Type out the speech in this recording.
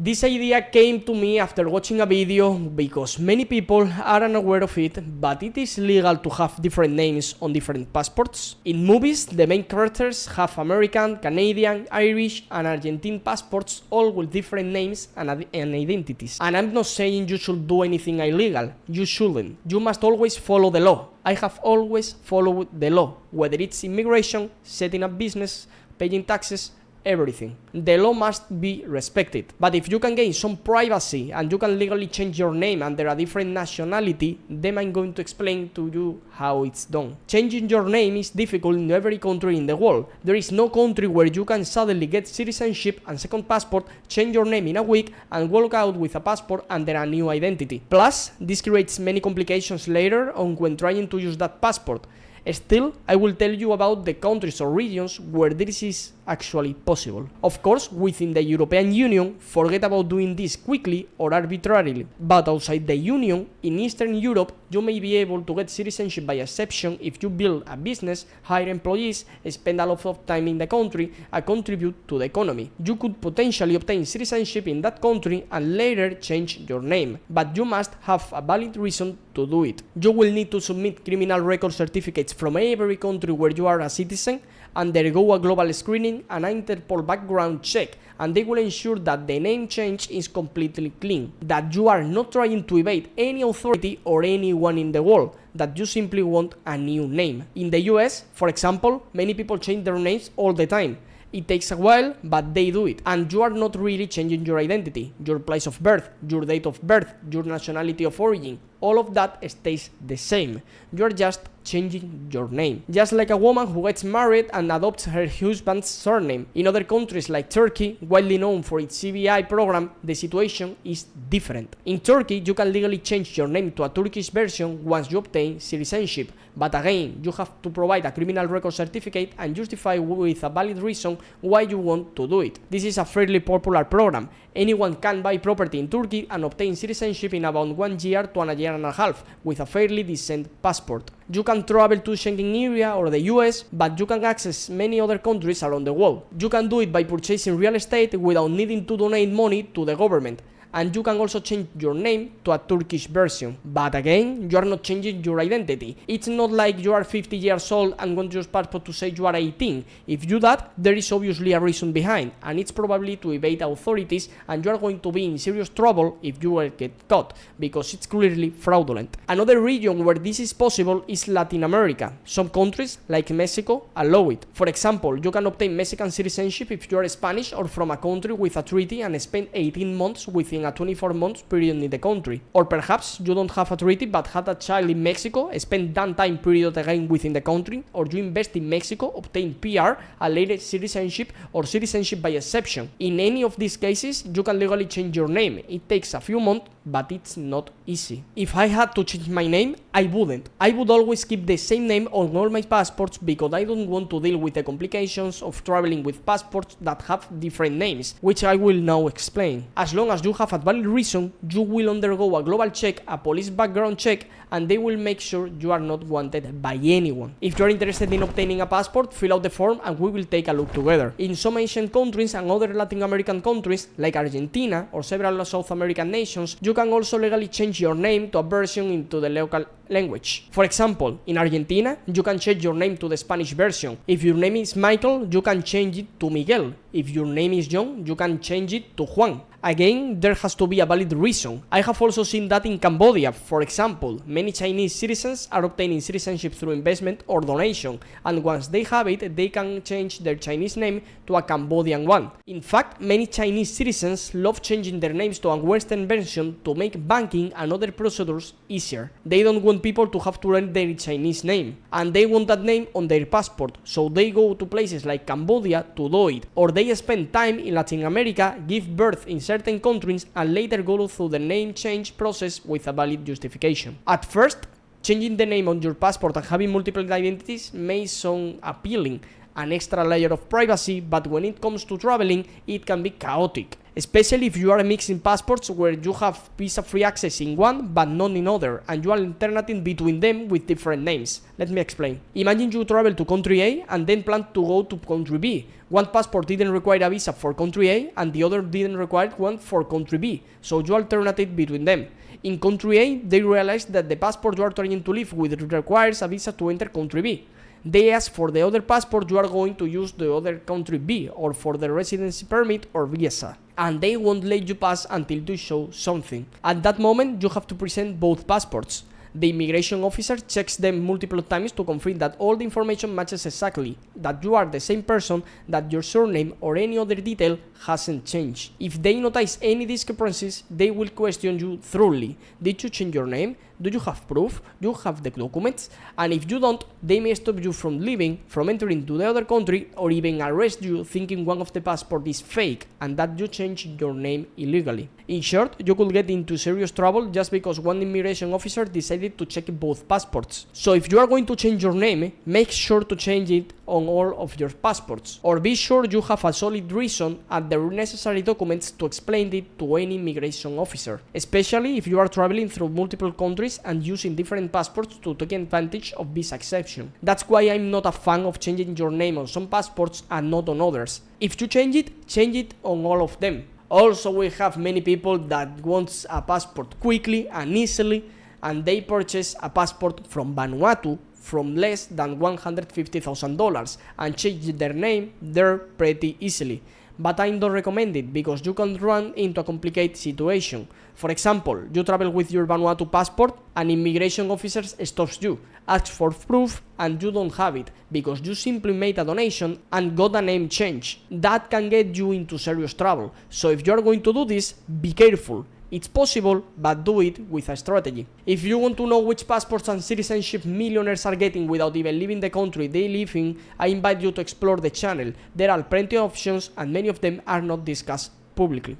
This idea came to me after watching a video because many people are unaware of it, but it is legal to have different names on different passports. In movies, the main characters have American, Canadian, Irish, and Argentine passports, all with different names and identities. And I'm not saying you should do anything illegal. You shouldn't. You must always follow the law. I have always followed the law, whether it's immigration, setting up business, paying taxes, everything. The law must be respected. But if you can gain some privacy and you can legally change your name under a different nationality, then I'm going to explain to you how it's done. Changing your name is difficult in every country in the world. There is no country where you can suddenly get citizenship and second passport, change your name in a week, and walk out with a passport under a new identity. Plus, this creates many complications later on when trying to use that passport. Still, I will tell you about the countries or regions where this is actually possible. Of course, within the European Union, forget about doing this quickly or arbitrarily. But outside the Union, in Eastern Europe, you may be able to get citizenship by exception if you build a business, hire employees, spend a lot of time in the country, and contribute to the economy. You could potentially obtain citizenship in that country and later change your name, but you must have a valid reason to do it. You will need to submit criminal record certificates from every country where you are a citizen, undergo a global screening and an Interpol background check, and they will ensure that the name change is completely clean, that you are not trying to evade any authority or anyone in the world, that you simply want a new name. In the US, for example, many people change their names all the time. It takes a while, but they do it. And you are not really changing your identity, your place of birth, your date of birth, your nationality of origin. All of that stays the same. You are just changing your name. Just like a woman who gets married and adopts her husband's surname. In other countries like Turkey, widely known for its CBI program, the situation is different. In Turkey, you can legally change your name to a Turkish version once you obtain citizenship. But again, you have to provide a criminal record certificate and justify with a valid reason why you want to do it. This is a fairly popular program. Anyone can buy property in Turkey and obtain citizenship in about 1 year to a year and a half with a fairly decent passport. You can travel to Schengen area or the US, but you can access many other countries around the world. You can do it by purchasing real estate without needing to donate money to the government. And you can also change your name to a Turkish version. But again, you are not changing your identity. It's not like you are 50 years old and want your passport to say you are 18. If you do that, there is obviously a reason behind, and it's probably to evade authorities, and you are going to be in serious trouble if you will get caught, because it's clearly fraudulent. Another region where this is possible is Latin America. Some countries, like Mexico, allow it. For example, you can obtain Mexican citizenship if you are Spanish or from a country with a treaty and spend 18 months within a 24 months period in the country. Or perhaps you don't have a treaty but had a child in Mexico, spend that time period again within the country, or you invest in Mexico, obtain PR, a later citizenship, or citizenship by exception. In any of these cases, you can legally change your name. It takes a few months, but it's not easy. If I had to change my name, I wouldn't. I would always keep the same name on all my passports because I don't want to deal with the complications of traveling with passports that have different names, which I will now explain. As long as you have a valid reason, you will undergo a global check, a police background check, and they will make sure you are not wanted by anyone. If you are interested in obtaining a passport, fill out the form and we will take a look together. In some Asian countries and other Latin American countries, like Argentina or several South American nations, you can also legally change your name to a version into the local language. For example, in Argentina, you can change your name to the Spanish version. If your name is Michael, you can change it to Miguel. If your name is John, you can change it to Juan. Again, there has to be a valid reason. I have also seen that in Cambodia. For example, many Chinese citizens are obtaining citizenship through investment or donation, and once they have it, they can change their Chinese name to a Cambodian one. In fact, many Chinese citizens love changing their names to a Western version to make banking and other procedures easier. They don't want people to have to learn their Chinese name, and they want that name on their passport, so they go to places like Cambodia to do it, or they spend time in Latin America, give birth in certain countries, and later go through the name change process with a valid justification. At first, changing the name on your passport and having multiple identities may sound appealing, an extra layer of privacy, but when it comes to traveling, it can be chaotic. Especially if you are mixing passports where you have visa-free access in one but not in other, and you are alternating between them with different names. Let me explain. Imagine you travel to country A and then plan to go to country B. One passport didn't require a visa for country A and the other didn't require one for country B, so you alternated between them. In country A, they realized that the passport you are trying to live with requires a visa to enter country B. They ask for the other passport you are going to use the other country B, or for the residency permit or visa, and they won't let you pass until you show something. At that moment, you have to present both passports. The immigration officer checks them multiple times to confirm that all the information matches exactly, that you are the same person, that your surname or any other detail hasn't changed. If they notice any discrepancies, they will question you thoroughly. Did you change your name? Do you have proof? Do you have the documents? And if you don't, they may stop you from leaving, from entering to the other country, or even arrest you thinking one of the passport is fake and that you changed your name illegally. In short, you could get into serious trouble just because one immigration officer decided to check both passports. So if you are going to change your name, make sure to change it on all of your passports, or be sure you have a solid reason and the necessary documents to explain it to any immigration officer, especially if you are traveling through multiple countries and using different passports to take advantage of this exception. That's why I'm not a fan of changing your name on some passports and not on others. If you change it on all of them. Also, we have many people that wants a passport quickly and easily, and they purchase a passport from Vanuatu from less than $150,000 and change their name there pretty easily. But I don't recommend it because you can run into a complicated situation. For example, you travel with your Vanuatu passport, an immigration officer stops you, asks for proof, and you don't have it because you simply made a donation and got a name change. That can get you into serious trouble. So if you are going to do this, be careful. It's possible, but do it with a strategy. If you want to know which passports and citizenship millionaires are getting without even leaving the country they live in, I invite you to explore the channel. There are plenty of options and many of them are not discussed publicly.